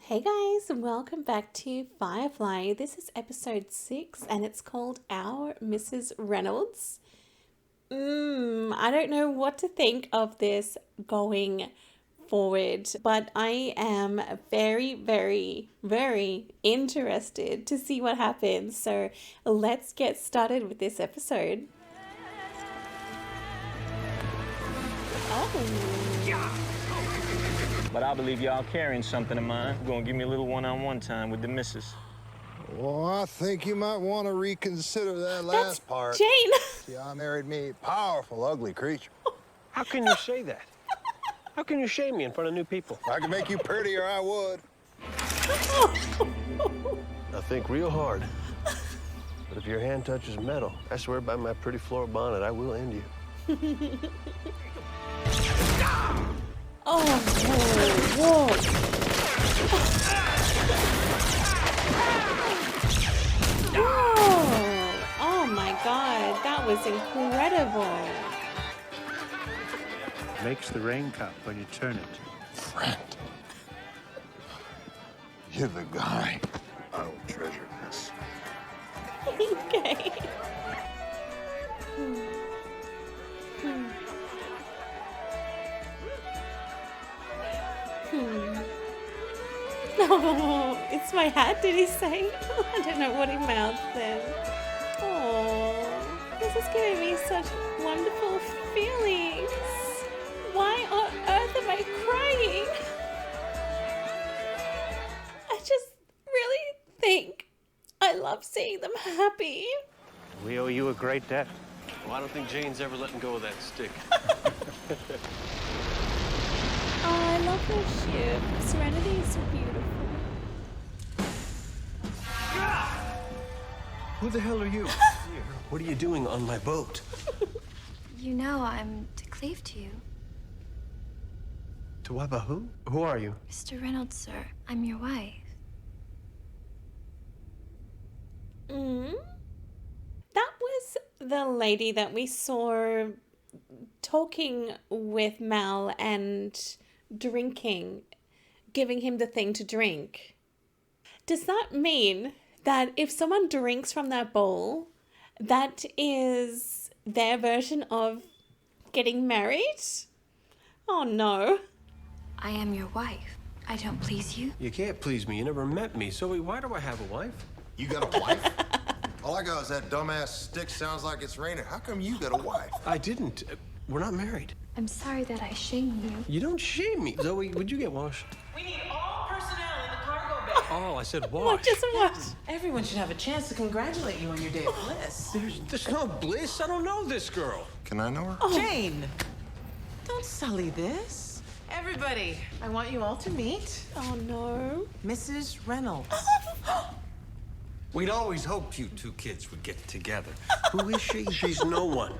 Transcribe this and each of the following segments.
Hey guys, welcome back to Firefly. This is episode 6 and it's called Our Mrs. Reynolds. I don't know what to think of this going forward, but I am very, very, very interested to see what happens. So let's get started with this episode. But I believe y'all carrying something of mine. You're gonna give me a little one-on-one time with the missus. Well, I think you might want to reconsider that last part. Jane! See, I married me a powerful, ugly creature. How can you say that? How can you shame me in front of new people? If I could make you prettier, I would. I think real hard. But if your hand touches metal, I swear by my pretty floral bonnet, I will end you. Oh, whoa. Whoa. Oh my God, that was incredible. Makes the rain come when you turn it. Friend. You're the guy. I will treasure this. Okay. No, it's my hat, did he say? I don't know what he mouthed then. Oh, this is giving me such wonderful feelings. Why on earth am I crying? I just really think I love seeing them happy. We owe you a great debt. Well, I don't think Jane's ever letting go of that stick. Oh, I love her ship. Serenity is so beautiful. Who the hell are you? What are you doing on my boat? You know I'm to cleave to you. To what about who? Who are you? Mr. Reynolds, sir. I'm your wife. That was the lady that we saw talking with Mal and drinking, giving him the thing to drink. Does that mean that if someone drinks from that bowl, that is their version of getting married? Oh no. I am your wife. I don't please you. You can't please me. You never met me. So why do I have a wife? You got a wife? All I got is that dumbass stick sounds like it's raining. How come you got a wife? I didn't. We're not married. I'm sorry that I shamed you. You don't shame me. Zoe, would you get washed? We need all personnel in the cargo bay. Oh, I said What wash. does it what? Everyone should have a chance to congratulate you on your day of bliss. There's no bliss. I don't know this girl. Can I know her? Jane, don't sully this. Everybody, I want you all to meet Oh no. Mrs. Reynolds. We'd always hoped you two kids would get together. Who is she? She's no one.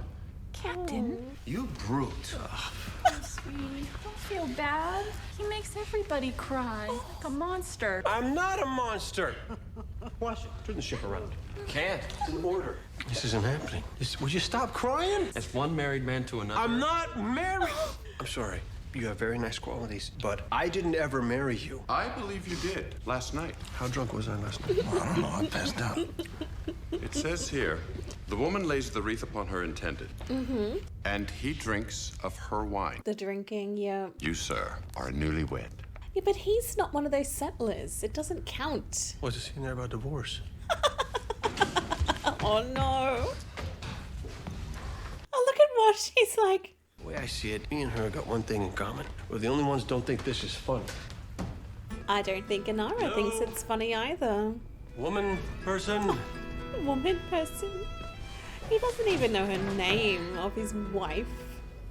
Captain. You brute. Sweetie, don't feel bad. He makes everybody cry. Like a monster. I'm not a monster. Wash it. Turn the ship around. Can't. It's an order. This isn't happening. Would you stop crying? As one married man to another. I'm not married. I'm sorry. You have very nice qualities, but I didn't ever marry you. I believe you did last night. How drunk was I last night? I don't know. I passed out. It says here, the woman lays the wreath upon her intended, and he drinks of her wine. The drinking, yeah. You, sir, are newlywed. Yeah, but he's not one of those settlers. It doesn't count. What's the scene there about divorce? Oh no. Oh, look at what she's like. The way I see it, me and her got one thing in common. We're the only ones who don't think this is fun. I don't think Inara thinks it's funny either. Woman, person. Woman person. He doesn't even know her name of his wife.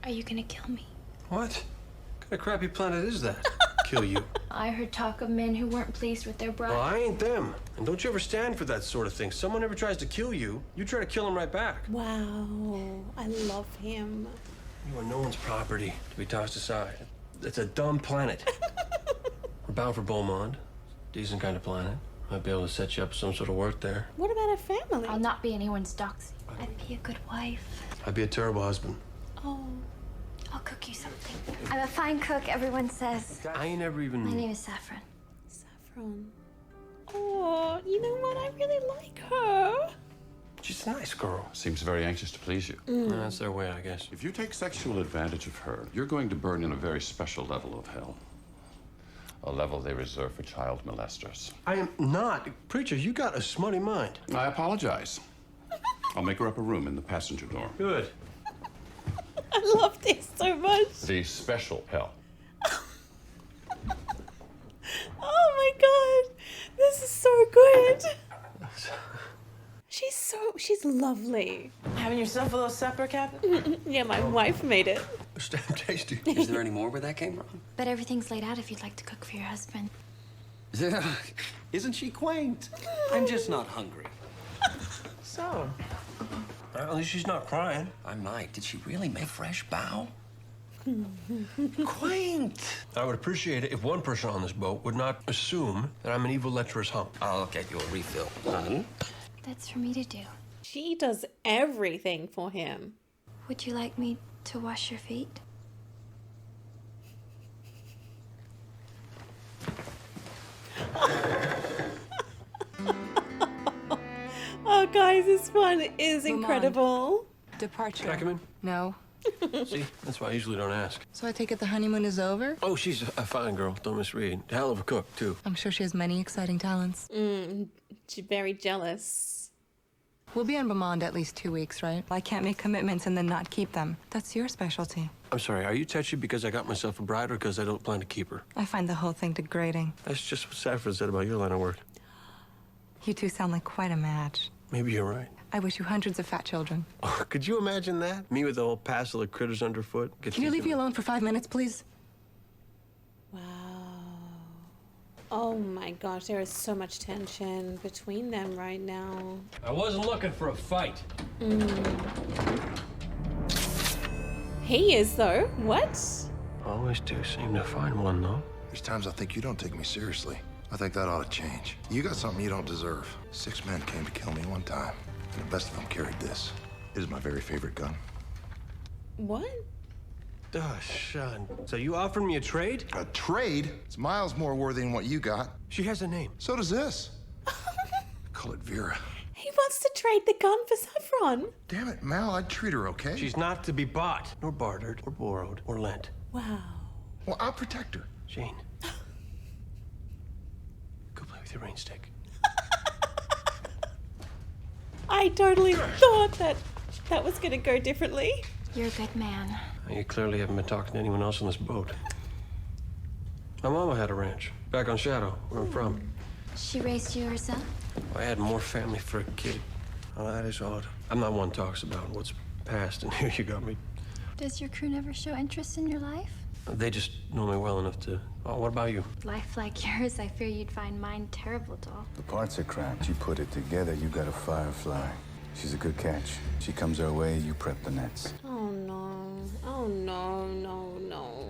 Are you gonna kill me? What? What kind of crappy planet is that? Kill you. I heard talk of men who weren't pleased with their bride. Well, I ain't them. And don't you ever stand for that sort of thing. Someone ever tries to kill you, you try to kill them right back. Wow. I love him. You are no one's property to be tossed aside. It's a dumb planet. We're bound for Beaumont. Decent kind of planet. Might be able to set you up some sort of work there. What about her family? I'll not be anyone's doxy. I'd be a good wife. I'd be a terrible husband. Oh. I'll cook you something. I'm a fine cook, everyone says. I ain't never even... My name is Saffron. Saffron. Saffron. Oh, you know what? I really like her. She's a nice girl. Seems very anxious to please you. That's their way, I guess. If you take sexual advantage of her, you're going to burn in a very special level of hell. A level they reserve for child molesters. I am not. Preacher, you got a smutty mind. I apologize. I'll make her up a room in the passenger dorm. Good. I love this so much. The special hell. Oh my god. This is so good. She's lovely. Having yourself a little supper, Captain? Yeah, my wife made it. It's damn tasty. Is there any more where that came from? But everything's laid out if you'd like to cook for your husband. Isn't she quaint? I'm just not hungry. So, At least she's not crying. I might. Did she really make a fresh bow? Quaint. I would appreciate it if one person on this boat would not assume that I'm an evil, lecherous hump. I'll get you a refill, hon. That's for me to do. She does everything for him. Would you like me to wash your feet? Oh, guys, this one is incredible. Departure. Can I come in? No. See, that's why I usually don't ask. So I take it the honeymoon is over? Oh, she's a fine girl. Don't misread. Hell of a cook, too. I'm sure she has many exciting talents. She's very jealous. We'll be in Beaumont at least 2 weeks, right? I can't make commitments and then not keep them. That's your specialty. I'm sorry, are you touchy because I got myself a bride or because I don't plan to keep her? I find the whole thing degrading. That's just what Saffron said about your line of work. You two sound like quite a match. Maybe you're right. I wish you hundreds of fat children. Oh, could you imagine that? Me with the whole passel of critters underfoot? Can you leave me alone for 5 minutes, please? Wow. Oh my gosh, there is so much tension between them right now. I wasn't looking for a fight. He is, though. What? Always do seem to find one, though. There's times I think you don't take me seriously. I think that ought to change. You got something you don't deserve. 6 men came to kill me one time, and the best of them carried this. It is my very favorite gun. What? Oh, Sean. So you offered me a trade? A trade? It's miles more worthy than what you got. She has a name. So does this. Call it Vera. He wants to trade the gun for Saffron. Damn it, Mal, I'd treat her okay. She's not to be bought, nor bartered, or borrowed, or lent. Wow. Well, I'll protect her. Jane. Go play with your rain stick. I totally thought that was gonna go differently. You're a good man. You clearly haven't been talking to anyone else on this boat. My mama had a ranch, back on Shadow, where I'm from. She raised you herself? I had more family for a kid. Oh, that is odd. I'm not one talks about what's past, and here you got me. Does your crew never show interest in your life? They just know me well enough to... Oh, what about you? Life like yours, I fear you'd find mine terrible, doll. The parts are cracked. You put it together, you got a Firefly. She's a good catch. She comes our way, you prep the nets. Oh no. Oh no, no, no.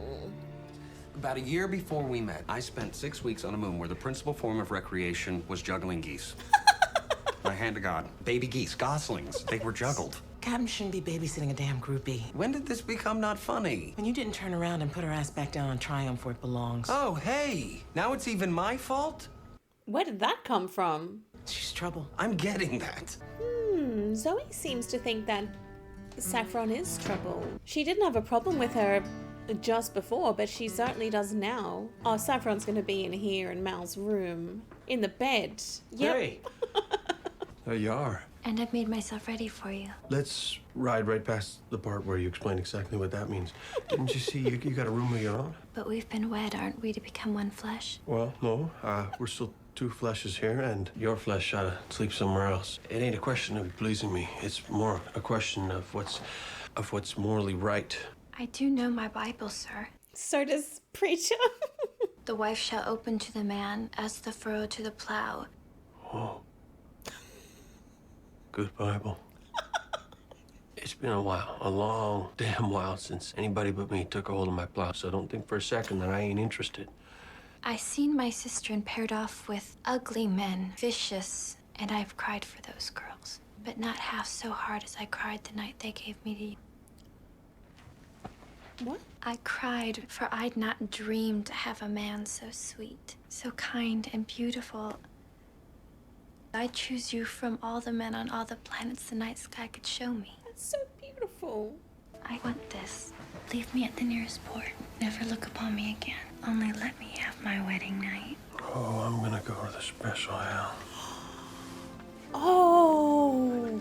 About a year before we met, I spent 6 weeks on a moon where the principal form of recreation was juggling geese. My hand to God. Baby geese, goslings. They were juggled. Captain shouldn't be babysitting a damn groupie. When did this become not funny? When you didn't turn around and put her ass back down on Triumph where it belongs. Oh, hey. Now it's even my fault? Where did that come from? She's trouble. I'm getting that. Zoe seems to think that Saffron is trouble. She didn't have a problem with her just before, but she certainly does now. Oh, Saffron's gonna be in here in Mal's room. In the bed. Yep. Hey. There you are. And I've made myself ready for you. Let's ride right past the part where you explain exactly what that means. Didn't you see you got a room of your own? But we've been wed, aren't we, to become one flesh? Well, no. We're still two fleshes here, and your flesh ought to sleep somewhere else. It ain't a question of pleasing me. It's more a question of what's morally right. I do know my Bible, sir. So does Preacher. The wife shall open to the man as the furrow to the plow. Oh. Good Bible. It's been a while, a long damn while since anybody but me took a hold of my plow, so don't think for a second that I ain't interested. I seen my sister and paired off with ugly men, vicious, and I've cried for those girls. But not half so hard as I cried the night they gave me to you. What? I cried, for I'd not dreamed to have a man so sweet, so kind and beautiful. I choose you from all the men on all the planets the night sky could show me. That's so beautiful. I want this. Leave me at the nearest port. Never look upon me again. Only let me have my wedding night. Oh, I'm gonna go to the special hell. Oh.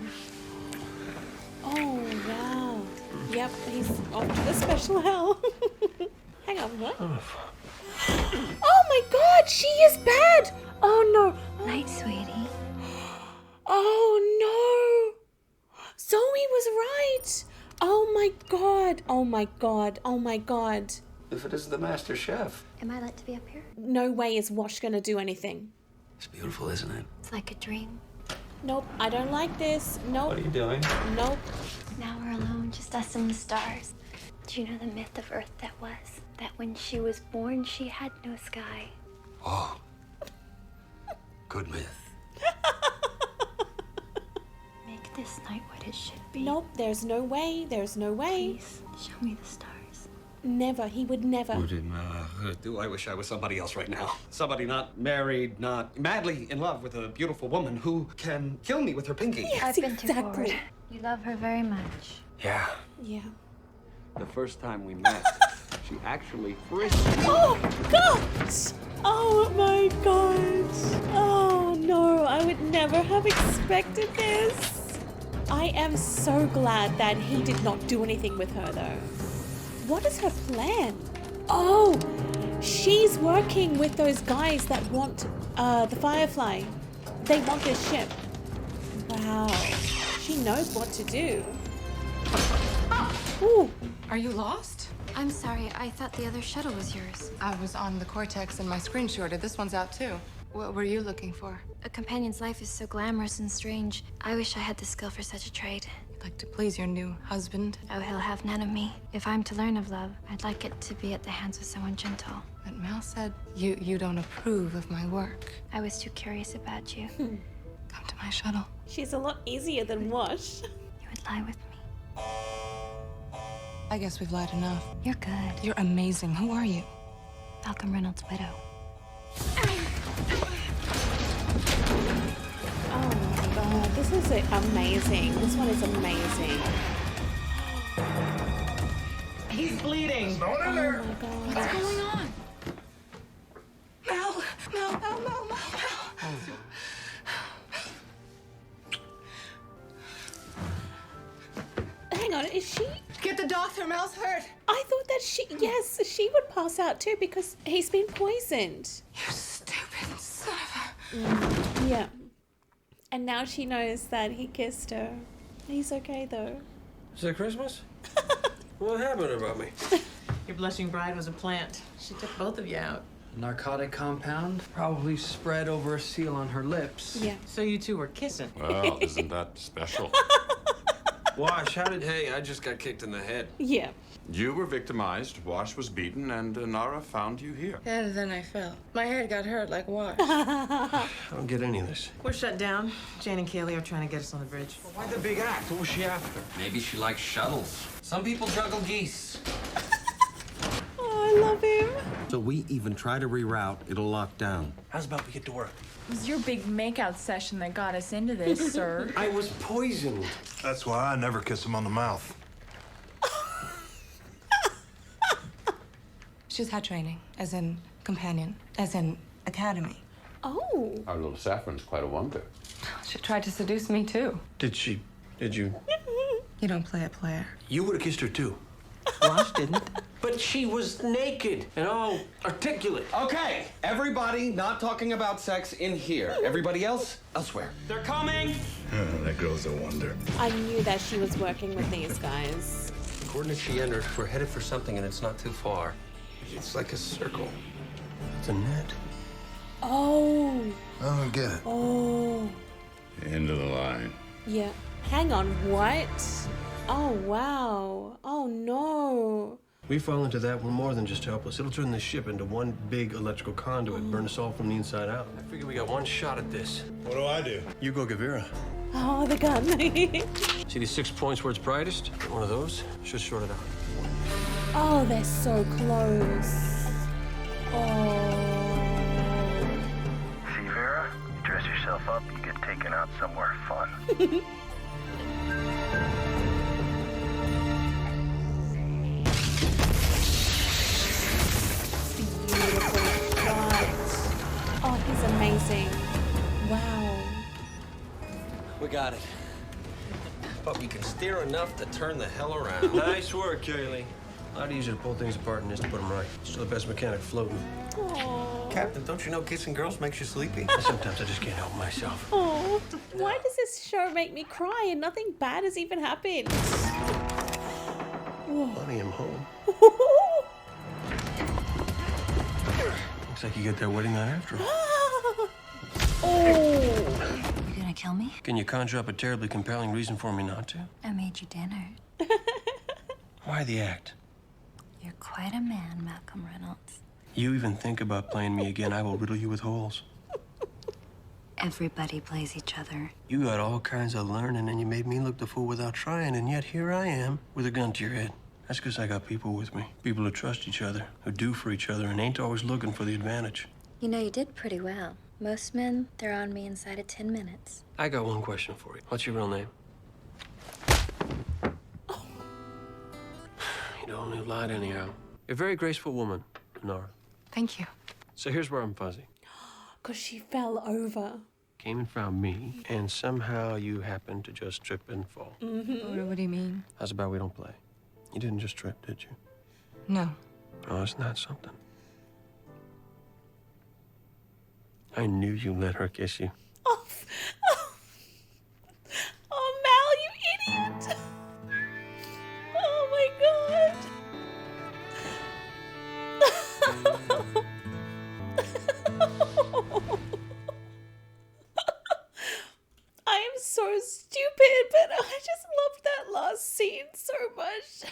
Oh, wow. Yep, he's off to the special hell. Hang on, what? Oh my god, she is bad! Oh no. Night, sweetie. Oh no. Zoe was right. Oh my god. Oh my god. Oh my god. If it is the master chef. Am I let to be up here? No way is Wash gonna do anything. It's beautiful, isn't it? It's like a dream. Nope, I don't like this. Nope. What are you doing? Nope. Now we're alone, just us and the stars. Do you know the myth of Earth that was? That when she was born, she had no sky. Oh. Good myth. Make this night what it should be. Nope, there's no way. There's no way. Please, show me the stars. Never. He would never. Do I wish I was somebody else right now? Somebody not married, not madly in love with a beautiful woman who can kill me with her pinky. Yes, I've been exactly. too forward. You love her very much. Yeah. Yeah. The first time we met, she actually frisked me. Oh, God! Oh, my God. Oh, no. I would never have expected this. I am so glad that he did not do anything with her, though. What is her plan? Oh, she's working with those guys that want the Firefly. They want this ship. Wow. She knows what to do. Ooh. Are you lost? I'm sorry, I thought the other shuttle was yours. I was on the Cortex and my screen shorted. This one's out too. What were you looking for? A companion's life is so glamorous and strange. I wish I had the skill for such a trade. You'd like to please your new husband? Oh, he'll have none of me. If I'm to learn of love, I'd like it to be at the hands of someone gentle. But Mel said you don't approve of my work. I was too curious about you. Come to my shuttle. She's a lot easier than Wash. You would lie with me. I guess we've lied enough. You're good. You're amazing. Who are you? Malcolm Reynolds' widow. Oh my god, this is amazing. This one is amazing. He's bleeding. Oh my god. What's going on? Mel! Hang on, is she? Get the doctor, Mel's hurt. I thought that yes, she would pass out too because he's been poisoned. You stupid son of a... Yeah. And now she knows that he kissed her. He's okay though. Is it Christmas? What happened about me? Your blushing bride was a plant. She took both of you out. Narcotic compound, probably spread over a seal on her lips. Yeah. So you two were kissing. Well, isn't that special? Wash, hey, I just got kicked in the head. Yeah. You were victimized, Wash was beaten, and Nara found you here. And then I fell. My head got hurt like Wash. I don't get any of this. We're shut down. Jane and Kaylee are trying to get us on the bridge. Why the big act? What was she after? Maybe she likes shuttles. Some people juggle geese. Oh, I love him. So we even try to reroute, it'll lock down. How's about we get to work? It was your big makeout session that got us into this, sir. I was poisoned. That's why I never kiss him on the mouth. She's had training, as in companion, as in academy. Oh. Our little Saffron's quite a wonder. She tried to seduce me too. Did you? You don't play a player. You would have kissed her too. Wash didn't. But she was naked and all articulate. Okay, everybody not talking about sex in here. Everybody else, elsewhere. They're coming! That girl's a wonder. I knew that she was working with these guys. The coordinates she entered, we're headed for something and it's not too far. It's like a circle. It's a net. Oh. I don't get it. Oh. End of the line. Yeah. Hang on, what? Oh, wow. Oh, no. We fall into that, we're more than just helpless. It'll turn this ship into one big electrical conduit, burn us all from the inside out. I figure we got one shot at this. What do I do? You go get Vera. Oh, the gun. See these 6 points where it's brightest? Get one of those. Should short it out. Oh, they're so close. Oh. See, Vera? You dress yourself up, you get taken out somewhere fun. Beautiful shot. Oh, he's amazing. Wow. We got it. But we can steer enough to turn the hell around. Nice work, Kaylee. A lot easier to pull things apart than it is to put them right. Still the best mechanic floating. Aww. Captain, don't you know kissing girls makes you sleepy? Sometimes I just can't help myself. Oh, why does this show make me cry and nothing bad has even happened? Honey, I'm home. Looks like you get that wedding night after all. Oh. You gonna kill me? Can you conjure up a terribly compelling reason for me not to? I made you dinner. Why the act? You're quite a man, Malcolm Reynolds. You even think about playing me again, I will riddle you with holes. Everybody plays each other. You got all kinds of learning, and you made me look the fool without trying, and yet here I am with a gun to your head. That's because I got people with me. People who trust each other, who do for each other, and ain't always looking for the advantage. You know, you did pretty well. Most men, they're on me inside of 10 minutes. I got one question for you. What's your real name? You don't only lied anyhow. You're a very graceful woman, Nora. Thank you. So here's where I'm fuzzy. Because she fell over. Came and found me, and somehow you happened to just trip and fall. Mm-hmm. What do you mean? How's about we don't play? You didn't just trip, did you? No. Oh, isn't that something? I knew you let her kiss you. Oh, oh Mal, you idiot! Oh my god! I am so stupid, but I just loved that last scene so much.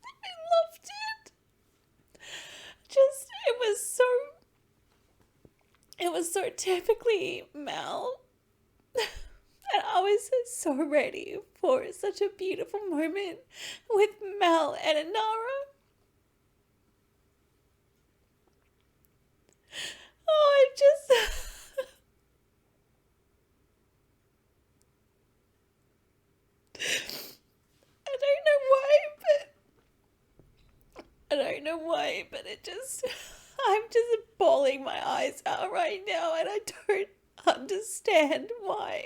I loved it. It was so typically Mal. And I was so ready for such a beautiful moment with Mal and Inara. Oh, I don't know why, but I'm just bawling my eyes out right now, and I don't understand why.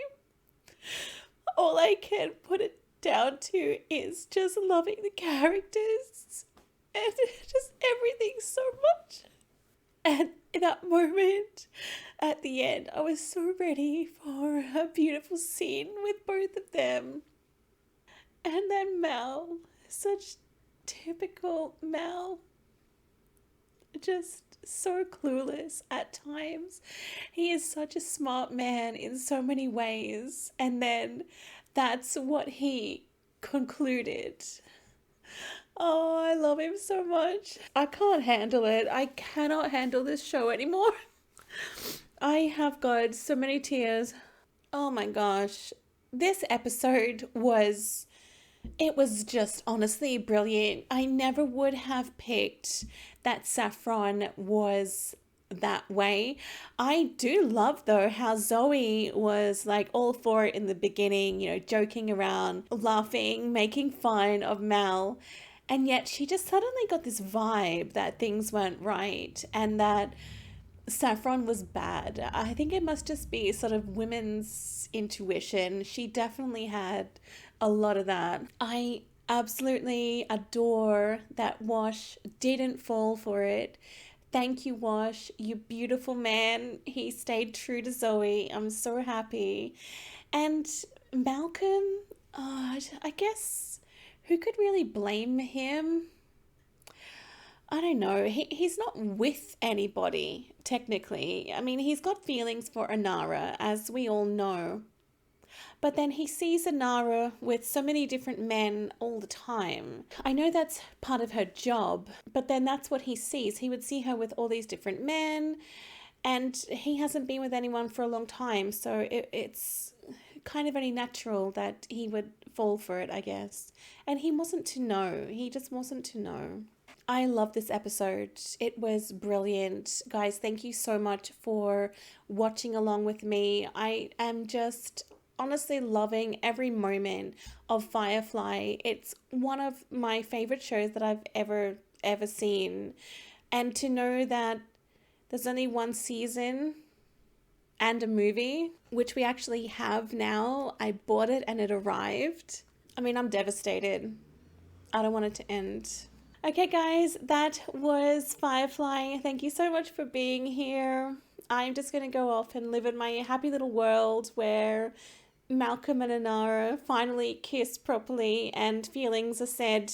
All I can put it down to is just loving the characters and just everything so much. And in that moment, at the end, I was so ready for a beautiful scene with both of them. And then Mal, such typical Mal, just so clueless at times. He is such a smart man in so many ways, and then that's what he concluded. Oh, I love him so much. I can't handle it. I cannot handle this show anymore. I have got so many tears. Oh my gosh. This episode was just honestly brilliant. I never would have picked that Saffron was that way. I do love though how Zoe was like all for it in the beginning, you know, joking around, laughing, making fun of Mal. And yet she just suddenly got this vibe that things weren't right and that Saffron was bad. I think it must just be sort of women's intuition. She definitely had a lot of that. I absolutely adore that Wash didn't fall for it. Thank you, Wash. You beautiful man. He stayed true to Zoe. I'm so happy. And Malcolm, I guess, who could really blame him? I don't know. He's not with anybody, technically. I mean, he's got feelings for Inara, as we all know. But then he sees Inara with so many different men all the time. I know that's part of her job, but then that's what he sees. He would see her with all these different men, and he hasn't been with anyone for a long time, so it's kind of only natural that he would fall for it, I guess. And he wasn't to know. He just wasn't to know. I love this episode. It was brilliant. Guys, thank you so much for watching along with me. I am just honestly loving every moment of Firefly. It's one of my favorite shows that I've ever seen. And to know that there's only one season and a movie, which we actually have now. I bought it and it arrived. I mean, I'm devastated. I don't want it to end. Okay, guys, that was Firefly. Thank you so much for being here. I'm just going to go off and live in my happy little world where Malcolm and Inara finally kiss properly and feelings are said.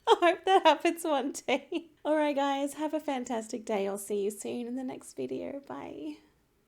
I hope that happens one day. Alright, guys, have a fantastic day. I'll see you soon in the next video. Bye.